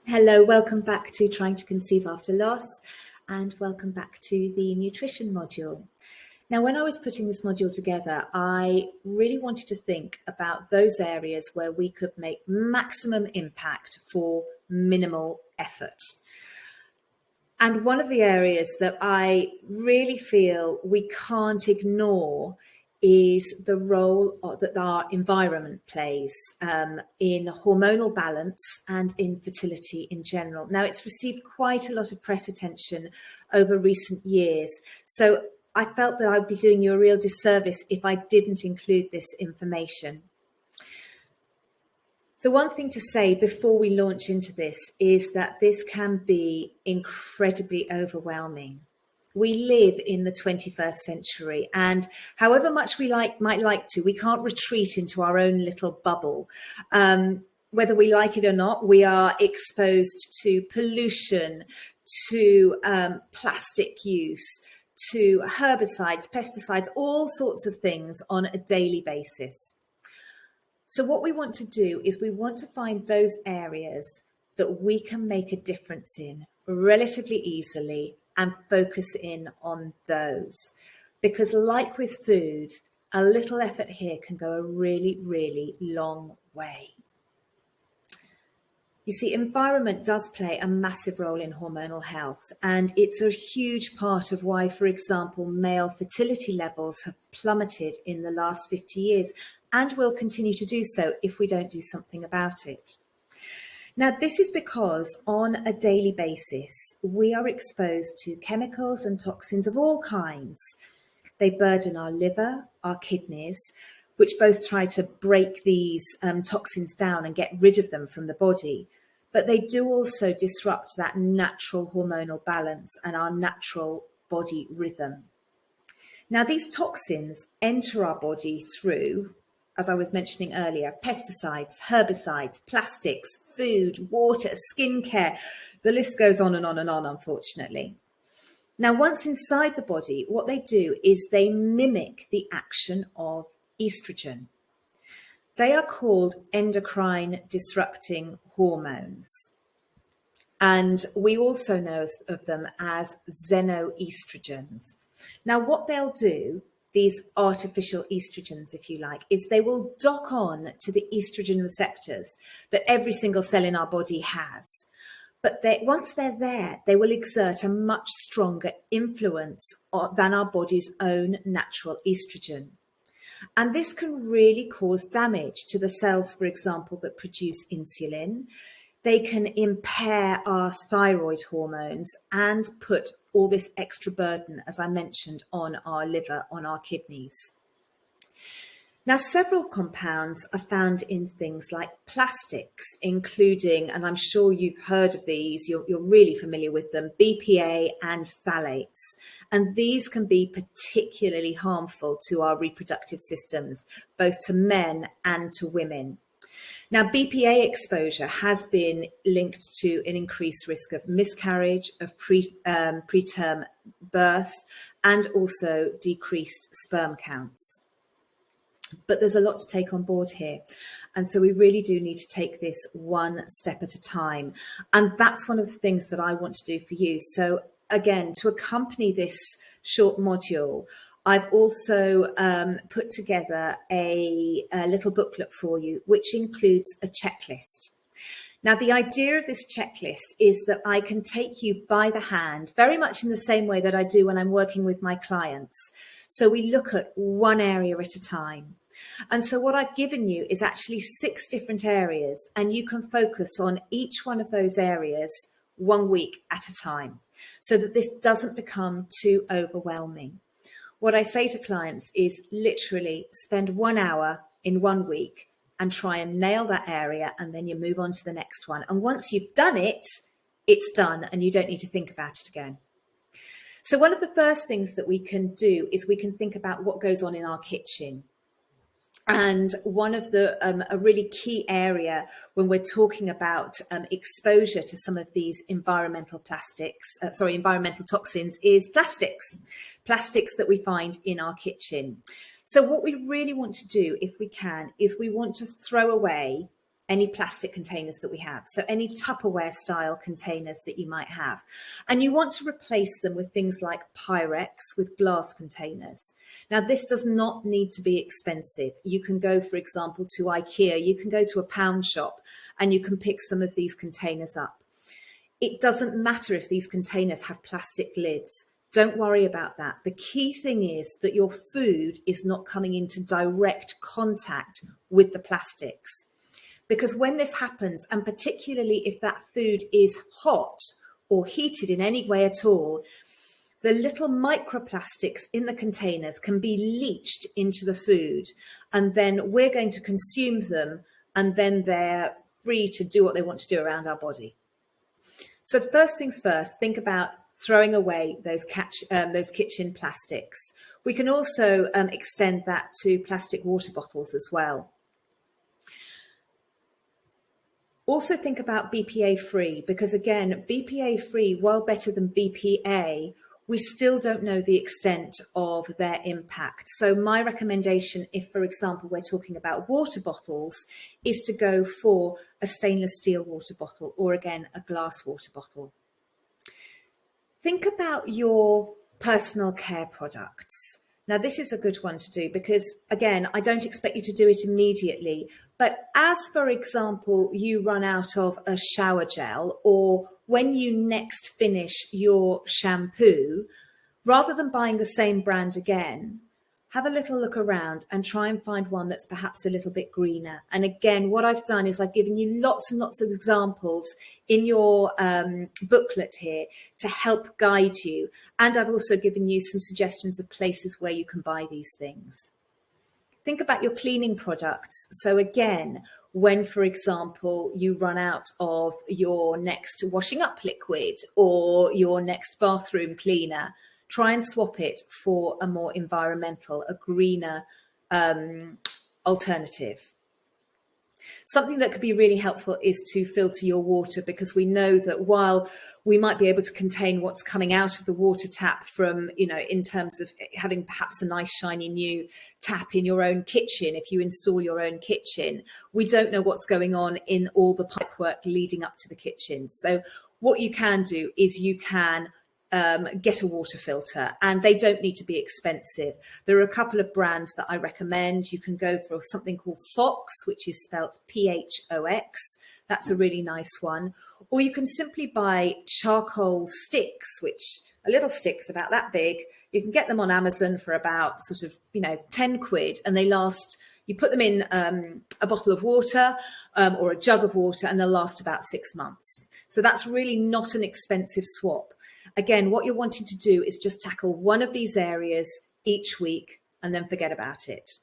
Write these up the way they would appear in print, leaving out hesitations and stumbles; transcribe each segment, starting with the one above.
Hello, welcome back to Trying to Conceive After Loss, and welcome back to the nutrition module. Now, when I was putting this module together, I really wanted to think about those areas where we could make maximum impact for minimal effort. And one of the areas that I really feel we can't ignore is the role that our environment plays in hormonal balance and in fertility in general. Now, it's received quite a lot of press attention over recent years, so I felt that I'd be doing you a real disservice if I didn't include this information. So one thing to say before we launch into this is that this can be incredibly overwhelming. We live in the 21st century, and however much we might like to, we can't retreat into our own little bubble. Whether we like it or not, we are exposed to pollution, to plastic use, to herbicides, pesticides, all sorts of things on a daily basis. So what we want to do is we want to find those areas that we can make a difference in relatively easily and focus in on those. Because like with food, a little effort here can go a really, really long way. You see, environment does play a massive role in hormonal health, and it's a huge part of why, for example, male fertility levels have plummeted in the last 50 years and will continue to do so if we don't do something about it. Now, this is because on a daily basis, we are exposed to chemicals and toxins of all kinds. They burden our liver, our kidneys, which both try to break these toxins down and get rid of them from the body. But they do also disrupt that natural hormonal balance and our natural body rhythm. Now, these toxins enter our body through, as I was mentioning earlier, pesticides, herbicides, plastics, food, water, skincare. The list goes on and on and on, unfortunately. Now, once inside the body, what they do is they mimic the action of estrogen. They are called endocrine disrupting hormones. And we also know of them as xenoestrogens. Now, what they'll do, these artificial estrogens, if you like, is they will dock on to the estrogen receptors that every single cell in our body has. But once they're there, they will exert a much stronger influence than our body's own natural estrogen. And this can really cause damage to the cells, for example, that produce insulin. They can impair our thyroid hormones and put all this extra burden, as I mentioned, on our liver, on our kidneys. Now, several compounds are found in things like plastics, including, and I'm sure you've heard of these, you're really familiar with them, BPA and phthalates. And these can be particularly harmful to our reproductive systems, both to men and to women. Now, BPA exposure has been linked to an increased risk of miscarriage, of preterm birth, and also decreased sperm counts. But there's a lot to take on board here. And so we really do need to take this one step at a time. And that's one of the things that I want to do for you. So again, to accompany this short module, I've also put together a little booklet for you, which includes a checklist. Now, the idea of this checklist is that I can take you by the hand, very much in the same way that I do when I'm working with my clients. So we look at one area at a time. And so what I've given you is actually 6 different areas, and you can focus on each one of those areas 1 week at a time, so that this doesn't become too overwhelming. What I say to clients is literally spend 1 hour in 1 week and try and nail that area, and then you move on to the next one. And once you've done it, it's done and you don't need to think about it again. So one of the first things that we can do is we can think about what goes on in our kitchen. And one of the, a really key area when we're talking about exposure to some of these environmental toxins is plastics that we find in our kitchen. So what we really want to do, if we can, is we want to throw away any plastic containers that we have. So any Tupperware style containers that you might have. And you want to replace them with things like Pyrex, with glass containers. Now, this does not need to be expensive. You can go, for example, to IKEA, you can go to a pound shop and you can pick some of these containers up. It doesn't matter if these containers have plastic lids. Don't worry about that. The key thing is that your food is not coming into direct contact with the plastics. Because when this happens, and particularly if that food is hot or heated in any way at all, the little microplastics in the containers can be leached into the food, and then we're going to consume them, and then they're free to do what they want to do around our body. So first things first, think about throwing away those kitchen plastics. We can also extend that to plastic water bottles as well. Also think about BPA free, because again, BPA free, while better than BPA, we still don't know the extent of their impact. So my recommendation, if, for example, we're talking about water bottles, is to go for a stainless steel water bottle, or again, a glass water bottle. Think about your personal care products. Now, this is a good one to do because, again, I don't expect you to do it immediately. But as, for example, you run out of a shower gel, or when you next finish your shampoo, rather than buying the same brand again, have a little look around and try and find one that's perhaps a little bit greener. And again, what I've done is I've given you lots and lots of examples in your booklet here to help guide you. And I've also given you some suggestions of places where you can buy these things. Think about your cleaning products. So again, when, for example, you run out of your next washing up liquid or your next bathroom cleaner, try and swap it for a more environmental, a greener alternative. Something that could be really helpful is to filter your water, because we know that while we might be able to contain what's coming out of the water tap from, in terms of having perhaps a nice shiny new tap in your own kitchen, if you install your own kitchen, we don't know what's going on in all the pipework leading up to the kitchen. So what you can do is you can get a water filter, and they don't need to be expensive. There are a couple of brands that I recommend. You can go for something called Fox, which is spelt P-H-O-X. That's a really nice one. Or you can simply buy charcoal sticks, which are little sticks about that big. You can get them on Amazon for about 10 quid, and they last. You put them in a bottle of water or a jug of water, and they'll last about 6 months. So that's really not an expensive swap. Again, what you're wanting to do is just tackle one of these areas each week and then forget about it.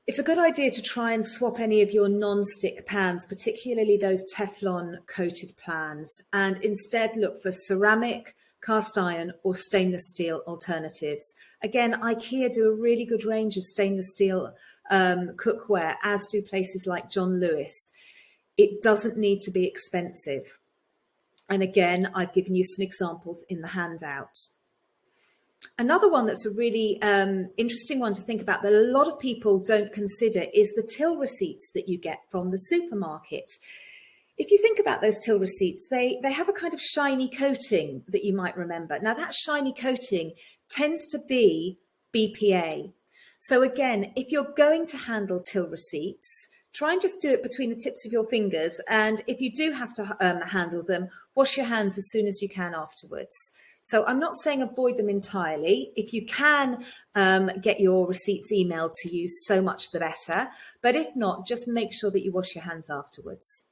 It's a good idea to try and swap any of your non-stick pans, particularly those Teflon coated pans, and instead look for ceramic, cast iron or stainless steel alternatives. Again, IKEA do a really good range of stainless steel cookware, as do places like John Lewis. It doesn't need to be expensive. And again, I've given you some examples in the handout. Another one that's a really interesting one to think about that a lot of people don't consider is the till receipts that you get from the supermarket. If you think about those till receipts, they have a kind of shiny coating that you might remember. Now, that shiny coating tends to be BPA. So again, if you're going to handle till receipts, try and just do it between the tips of your fingers. And if you do have to handle them, wash your hands as soon as you can afterwards. So I'm not saying avoid them entirely. If you can get your receipts emailed to you, so much the better. But if not, just make sure that you wash your hands afterwards.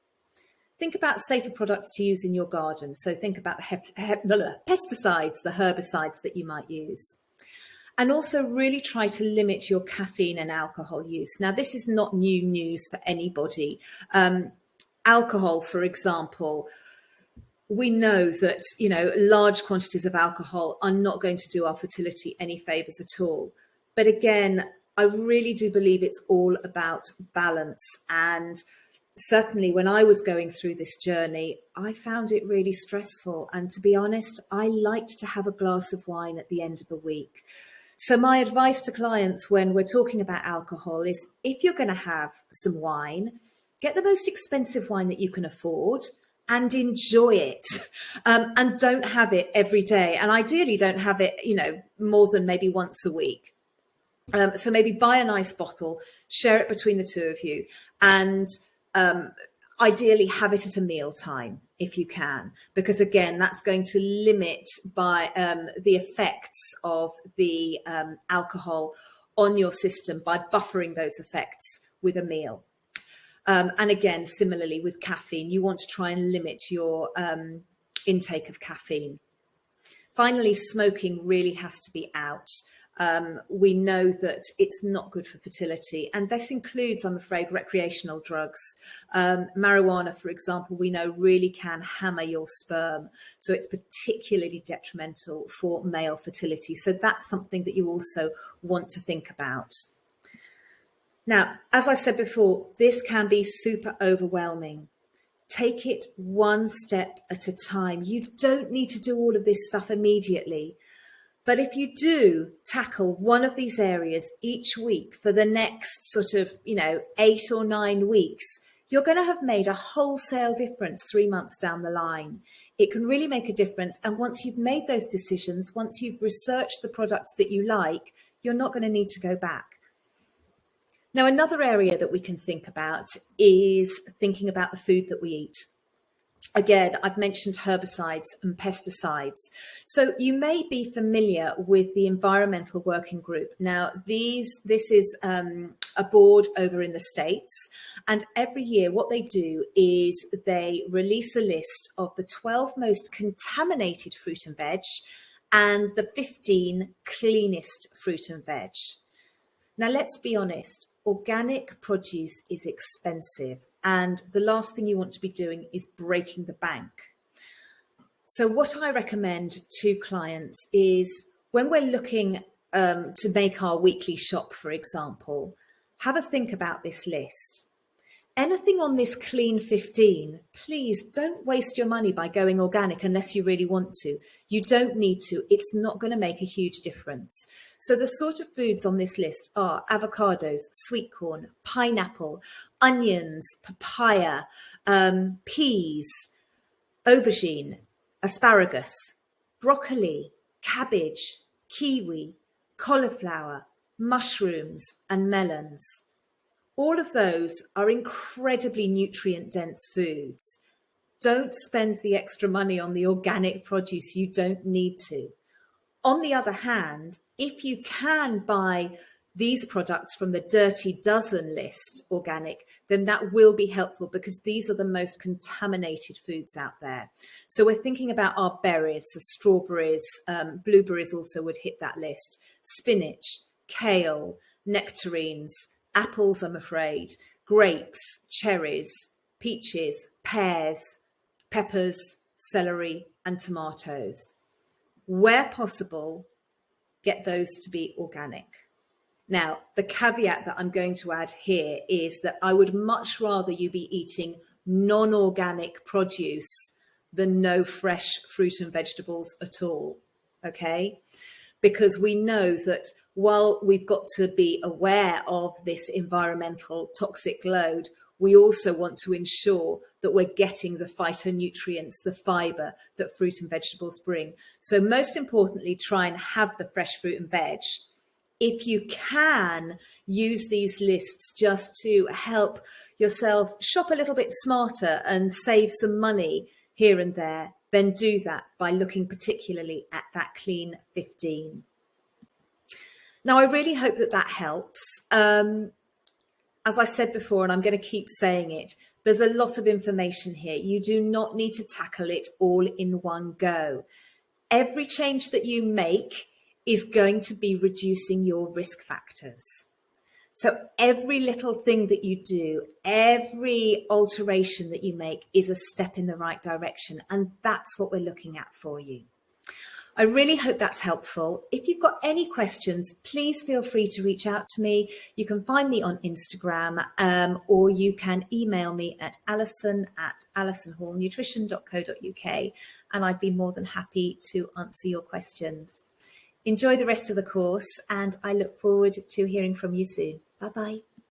Think about safer products to use in your garden. So think about the pesticides, the herbicides that you might use. And also really try to limit your caffeine and alcohol use. Now, this is not new news for anybody. Alcohol, for example, we know that, large quantities of alcohol are not going to do our fertility any favors at all. But again, I really do believe it's all about balance. And certainly when I was going through this journey, I found it really stressful. And to be honest, I liked to have a glass of wine at the end of the week. So my advice to clients when we're talking about alcohol is, if you're going to have some wine, get the most expensive wine that you can afford and enjoy it. And don't have it every day. And ideally don't have it, more than maybe once a week. So maybe buy a nice bottle, share it between the two of you, and ideally have it at a meal time if you can, because again, that's going to limit by the effects of the alcohol on your system by buffering those effects with a meal. And again, similarly with caffeine, you want to try and limit your intake of caffeine. Finally, smoking really has to be out. We know that it's not good for fertility, and this includes, I'm afraid, recreational drugs. Marijuana, for example, we know really can hammer your sperm, so it's particularly detrimental for male fertility. So that's something that you also want to think about. Now, as I said before, this can be super overwhelming. Take it one step at a time. You don't need to do all of this stuff immediately. But if you do tackle one of these areas each week for the next sort of, 8 or 9 weeks, you're going to have made a wholesale difference 3 months down the line. It can really make a difference. And once you've made those decisions, once you've researched the products that you like, you're not going to need to go back. Now, another area that we can think about is thinking about the food that we eat. Again, I've mentioned herbicides and pesticides. So you may be familiar with the Environmental Working Group. Now, this is a board over in the States. And every year what they do is they release a list of the 12 most contaminated fruit and veg and the 15 cleanest fruit and veg. Now, let's be honest, organic produce is expensive, and the last thing you want to be doing is breaking the bank. So what I recommend to clients is, when we're looking to make our weekly shop, for example, have a think about this list. Anything on this clean 15, please don't waste your money by going organic unless you really want to. You don't need to. It's not going to make a huge difference. So the sort of foods on this list are avocados, sweet corn, pineapple, onions, papaya, peas, aubergine, asparagus, broccoli, cabbage, kiwi, cauliflower, mushrooms, and melons. All of those are incredibly nutrient-dense foods. Don't spend the extra money on the organic produce. You don't need to. On the other hand, if you can buy these products from the Dirty Dozen list organic, then that will be helpful, because these are the most contaminated foods out there. So we're thinking about our berries, so strawberries, blueberries also would hit that list, spinach, kale, nectarines, apples, I'm afraid, grapes, cherries, peaches, pears, peppers, celery, and tomatoes. Where possible, get those to be organic. Now, the caveat that I'm going to add here is that I would much rather you be eating non-organic produce than no fresh fruit and vegetables at all, okay? Because we know that while we've got to be aware of this environmental toxic load, we also want to ensure that we're getting the phytonutrients, the fiber that fruit and vegetables bring. So most importantly, try and have the fresh fruit and veg. If you can, use these lists just to help yourself shop a little bit smarter and save some money here and there, then do that by looking particularly at that clean 15. Now, I really hope that that helps. As I said before, and I'm going to keep saying it, there's a lot of information here. You do not need to tackle it all in one go. Every change that you make is going to be reducing your risk factors. So every little thing that you do, every alteration that you make is a step in the right direction. And that's what we're looking at for you. I really hope that's helpful. If you've got any questions, please feel free to reach out to me. You can find me on Instagram, or you can email me at alison@alisonhallnutrition.co.uk, and I'd be more than happy to answer your questions. Enjoy the rest of the course, and I look forward to hearing from you soon. Bye-bye.